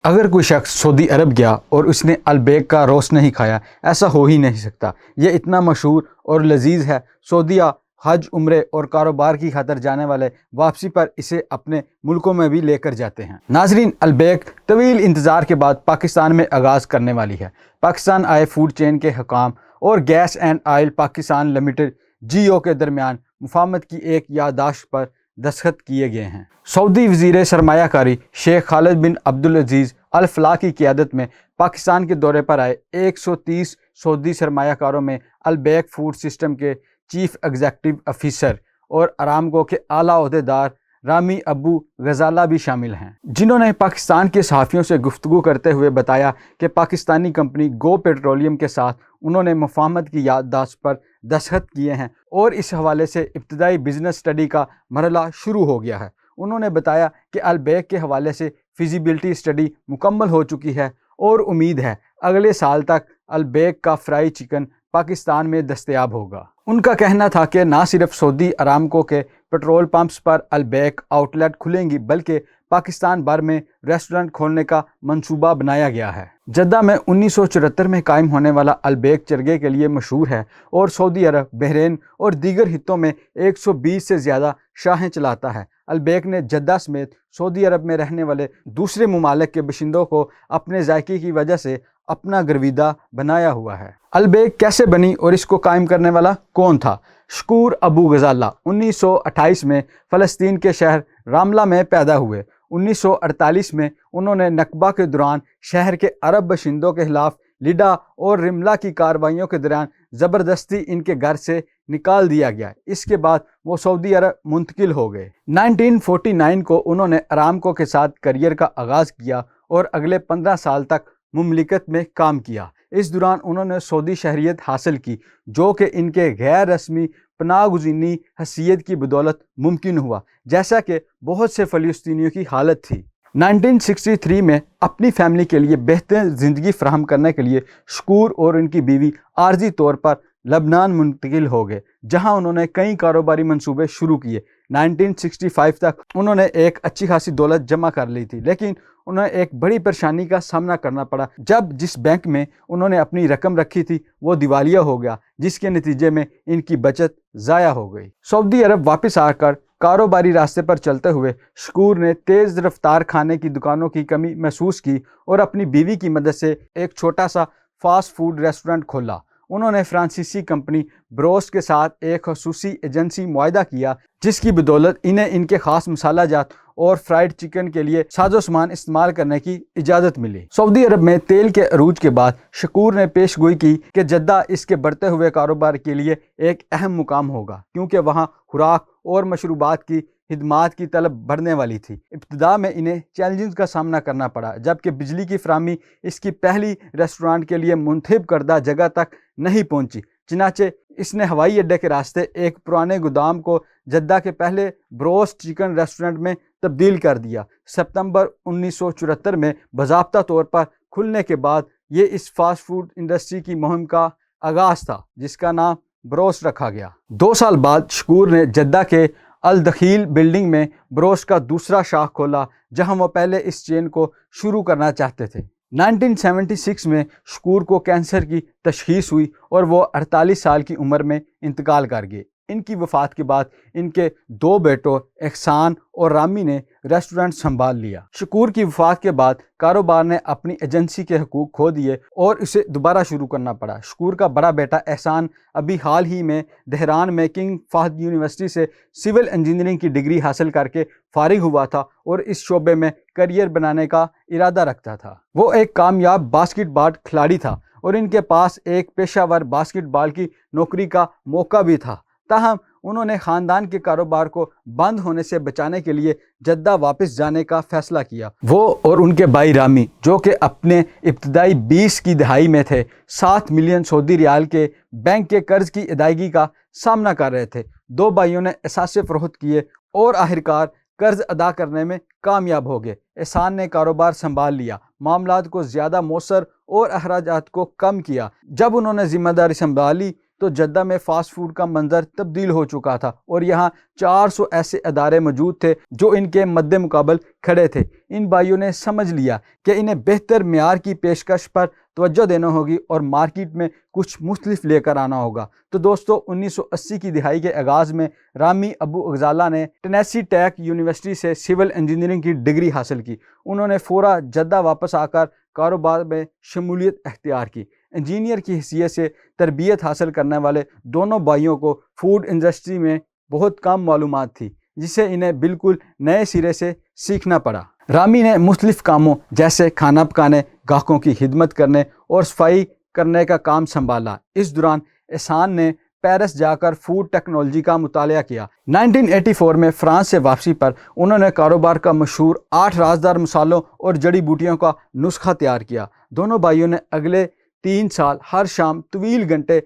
اگر کوئی شخص سعودی عرب گیا اور اس نے البیک کا روسٹ نہیں کھایا، ایسا ہو ہی نہیں سکتا۔ یہ اتنا مشہور اور لذیذ ہے، سعودیہ حج، عمرے اور کاروبار کی خاطر جانے والے واپسی پر اسے اپنے ملکوں میں بھی لے کر جاتے ہیں۔ ناظرین، البیک طویل انتظار کے بعد پاکستان میں آغاز کرنے والی ہے۔ پاکستان آئے فوڈ چین کے حکام اور gas and oil Pakistan limited (GO) کے درمیان مفاہمت کی ایک یادداشت پر دستخط کیے گئے ہیں۔ سعودی وزیر سرمایہ کاری شیخ خالد بن عبدالعزیز الفلاح کی قیادت میں پاکستان کے دورے پر آئے 130 سعودی سرمایہ کاروں میں البیک فوڈ سسٹم کے چیف ایگزیکٹو آفیسر اور ارامکو کے اعلیٰ عہدیدار رامی ابو غزالہ بھی شامل ہیں، جنہوں نے پاکستان کے صحافیوں سے گفتگو کرتے ہوئے بتایا کہ پاکستانی کمپنی گو پیٹرولیم کے ساتھ انہوں نے مفاہمت کی یادداشت پر دستخط کیے ہیں اور اس حوالے سے ابتدائی بزنس اسٹڈی کا مرحلہ شروع ہو گیا ہے۔ انہوں نے بتایا کہ البیک کے حوالے سے فیزیبلٹی اسٹڈی مکمل ہو چکی ہے اور امید ہے اگلے سال تک البیک کا فرائی چکن پاکستان میں دستیاب ہوگا۔ ان کا کہنا تھا کہ نہ صرف سعودی ارامکو کے پیٹرول پمپس پر البیک آؤٹ لیٹ کھلیں گی، بلکہ پاکستان بھر میں ریسٹورنٹ کھولنے کا منصوبہ بنایا گیا ہے۔ جدہ میں 1974 میں قائم ہونے والا البیک چرگے کے لیے مشہور ہے اور سعودی عرب، بحرین اور دیگر خطوں میں 120 سے زیادہ شاہیں چلاتا ہے۔ البیک نے جدہ سمیت سعودی عرب میں رہنے والے دوسرے ممالک کے باشندوں کو اپنے ذائقے کی وجہ سے اپنا گرویدہ بنایا ہوا ہے۔ البیک کیسے بنی اور اس کو قائم کرنے والا کون تھا؟ شکور ابو غزالہ 1928 میں فلسطین کے شہر راملہ میں پیدا ہوئے۔ 1948 میں انہوں نے نکبہ کے دوران شہر کے عرب باشندوں کے خلاف لڈا اور رملہ کی کارروائیوں کے دوران زبردستی ان کے گھر سے نکال دیا گیا۔ اس کے بعد وہ سعودی عرب منتقل ہو گئے۔ 1949 کو انہوں نے ارامکو کے ساتھ کیریئر کا آغاز کیا اور اگلے 15 سال تک مملکت میں کام کیا۔ اس دوران انہوں نے سعودی شہریت حاصل کی، جو کہ ان کے غیر رسمی پناہ گزینی حیثیت کی بدولت ممکن ہوا، جیسا کہ بہت سے فلسطینیوں کی حالت تھی۔ 1963 میں اپنی فیملی کے لیے بہتر زندگی فراہم کرنے کے لیے شکور اور ان کی بیوی عارضی طور پر لبنان منتقل ہو گئے، جہاں انہوں نے کئی کاروباری منصوبے شروع کیے۔ 1965 تک انہوں نے ایک اچھی خاصی دولت جمع کر لی تھی، لیکن انہیں ایک بڑی پریشانی کا سامنا کرنا پڑا جب جس بینک میں انہوں نے اپنی رقم رکھی تھی وہ دیوالیہ ہو گیا، جس کے نتیجے میں ان کی بچت ضائع ہو گئی۔ سعودی عرب واپس آ کر کاروباری راستے پر چلتے ہوئے شکور نے تیز رفتار کھانے کی دکانوں کی کمی محسوس کی اور اپنی بیوی کی مدد سے ایک چھوٹا سا فاسٹ فوڈ ریسٹورنٹ کھولا۔ انہوں نے فرانسیسی کمپنی بروس کے ساتھ ایک خصوصی ایجنسی معاہدہ کیا، جس کی بدولت انہیں ان کے خاص مسالہ جات اور فرائیڈ چکن کے لیے ساز و سامان استعمال کرنے کی اجازت ملی۔ سعودی عرب میں تیل کے عروج کے بعد شکور نے پیش گوئی کی کہ جدہ اس کے بڑھتے ہوئے کاروبار کے لیے ایک اہم مقام ہوگا، کیونکہ وہاں خوراک اور مشروبات کی خدمات کی طلب بڑھنے والی تھی۔ ابتدا میں انہیں چیلنجز کا سامنا کرنا پڑا، جبکہ بجلی کی فراہمی اس کی پہلی ریسٹورانٹ کے لیے منتخب کردہ جگہ تک نہیں پہنچی۔ چنانچہ اس نے ہوائی اڈے کے راستے ایک پرانے گودام کو جدہ کے پہلے بروسٹ چکن ریسٹورنٹ میں تبدیل کر دیا۔ ستمبر 1974 میں باضابطہ طور پر کھلنے کے بعد یہ اس فاسٹ فوڈ انڈسٹری کی مہم کا آغاز تھا، جس کا نام بروسٹ رکھا گیا۔ 2 سال بعد شکور نے جدہ کے الدخیل بلڈنگ میں بروسٹ کا دوسرا شاخ کھولا، جہاں وہ پہلے اس چین کو شروع کرنا چاہتے تھے۔ 1976 میں شکور کو کینسر کی تشخیص ہوئی اور وہ 48 سال کی عمر میں انتقال کر گئے۔ ان کی وفات کے بعد ان کے 2 بیٹوں احسان اور رامی نے ریسٹورنٹ سنبھال لیا۔ شکور کی وفات کے بعد کاروبار نے اپنی ایجنسی کے حقوق کھو دیے اور اسے دوبارہ شروع کرنا پڑا۔ شکور کا بڑا بیٹا احسان ابھی حال ہی میں تہران میں کنگ فہد یونیورسٹی سے سول انجینئرنگ کی ڈگری حاصل کر کے فارغ ہوا تھا اور اس شعبے میں کیریئر بنانے کا ارادہ رکھتا تھا۔ وہ ایک کامیاب باسکٹ بال کھلاڑی تھا اور ان کے پاس ایک پیشہ ور باسکٹ بال کی نوکری کا موقع بھی تھا، تاہم انہوں نے خاندان کے کاروبار کو بند ہونے سے بچانے کے لیے جدہ واپس جانے کا فیصلہ کیا۔ وہ اور ان کے بھائی رامی، جو کہ اپنے ابتدائی 20 کی دہائی میں تھے، 7 ملین سعودی ریال کے بینک کے قرض کی ادائیگی کا سامنا کر رہے تھے۔ 2 بھائیوں نے اثاثے فروخت کیے اور آخرکار قرض ادا کرنے میں کامیاب ہو گئے۔ احسان نے کاروبار سنبھال لیا، معاملات کو زیادہ مؤثر اور اخراجات کو کم کیا۔ جب انہوں نے ذمہ داری سنبھالی تو جدہ میں فاسٹ فوڈ کا منظر تبدیل ہو چکا تھا اور یہاں 400 ایسے ادارے موجود تھے جو ان کے مد مقابل کھڑے تھے۔ ان بھائیوں نے سمجھ لیا کہ انہیں بہتر معیار کی پیشکش پر توجہ دینا ہوگی اور مارکیٹ میں کچھ مختلف لے کر آنا ہوگا۔ تو دوستو 1980 کی دہائی کے آغاز میں رامی ابو اغزالہ نے ٹینیسی ٹیک یونیورسٹی سے سول انجینئرنگ کی ڈگری حاصل کی۔ انہوں نے فورا جدہ واپس آ کر کاروبار میں شمولیت اختیار کی۔ انجینئر کی حیثیت سے تربیت حاصل کرنے والے دونوں بھائیوں کو فوڈ انڈسٹری میں بہت کم معلومات تھی، جسے انہیں بالکل نئے سرے سے سیکھنا پڑا۔ رامی نے مختلف کاموں جیسے کھانا پکانے، گاہکوں کی خدمت کرنے اور صفائی کرنے کا کام سنبھالا۔ اس دوران احسان نے پیرس جا کر فوڈ ٹیکنالوجی کا مطالعہ کیا۔ 1984 میں فرانس سے واپسی پر انہوں نے کاروبار کا مشہور 8 رازدار مصالحوں اور جڑی بوٹیوں کا نسخہ تیار کیا۔ دونوں بھائیوں نے اگلے 3 سال ہر شام طویل گھنٹے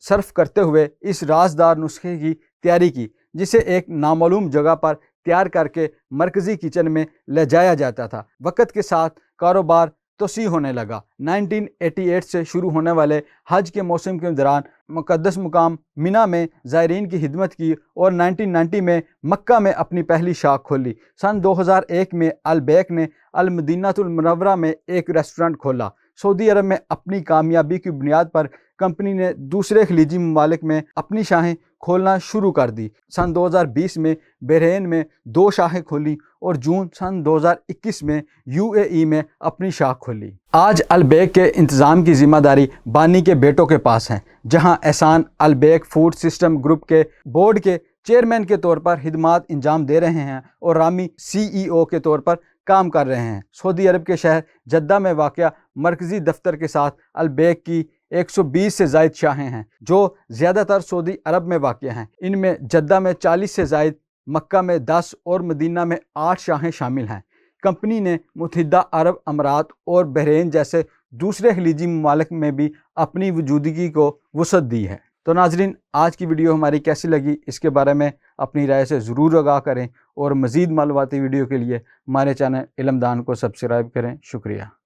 صرف کرتے ہوئے اس رازدار نسخے کی تیاری کی، جسے ایک نامعلوم جگہ پر تیار کر کے مرکزی کچن میں لے جایا جاتا تھا۔ وقت کے ساتھ کاروبار توسیع ہونے لگا۔ 1988 سے شروع ہونے والے حج کے موسم کے دوران مقدس مقام منی میں زائرین کی خدمت کی اور 1990 میں مکہ میں اپنی پہلی شاخ کھولی۔ سن 2001 میں البیک نے المدینہ المنورہ میں ایک ریسٹورانٹ کھولا۔ سعودی عرب میں اپنی کامیابی کی بنیاد پر کمپنی نے دوسرے خلیجی ممالک میں اپنی شاخیں کھولنا شروع کر دی۔ سن 2020 میں بحرین میں 2 شاخیں کھولیں اور جون سن 2021 میں UAE میں اپنی شاخ کھولی۔ آج البیک کے انتظام کی ذمہ داری بانی کے بیٹوں کے پاس ہے، جہاں احسان البیک فوڈ سسٹم گروپ کے بورڈ کے چیئرمین کے طور پر خدمات انجام دے رہے ہیں اور رامی CEO کے طور پر کام کر رہے ہیں۔ سعودی عرب کے شہر جدہ میں واقع مرکزی دفتر کے ساتھ البیک کی 120 سے زائد شاخیں ہیں، جو زیادہ تر سعودی عرب میں واقع ہیں۔ ان میں جدہ میں 40 سے زائد، مکہ میں 10 اور مدینہ میں 8 شاخیں شامل ہیں۔ کمپنی نے متحدہ عرب امارات اور بحرین جیسے دوسرے خلیجی ممالک میں بھی اپنی موجودگی کو وسعت دی ہے۔ تو ناظرین، آج کی ویڈیو ہماری کیسی لگی اس کے بارے میں اپنی رائے سے ضرور آگاہ کریں اور مزید معلوماتی ویڈیو کے لیے ہمارے چینل علم دان کو سبسکرائب کریں۔ شکریہ۔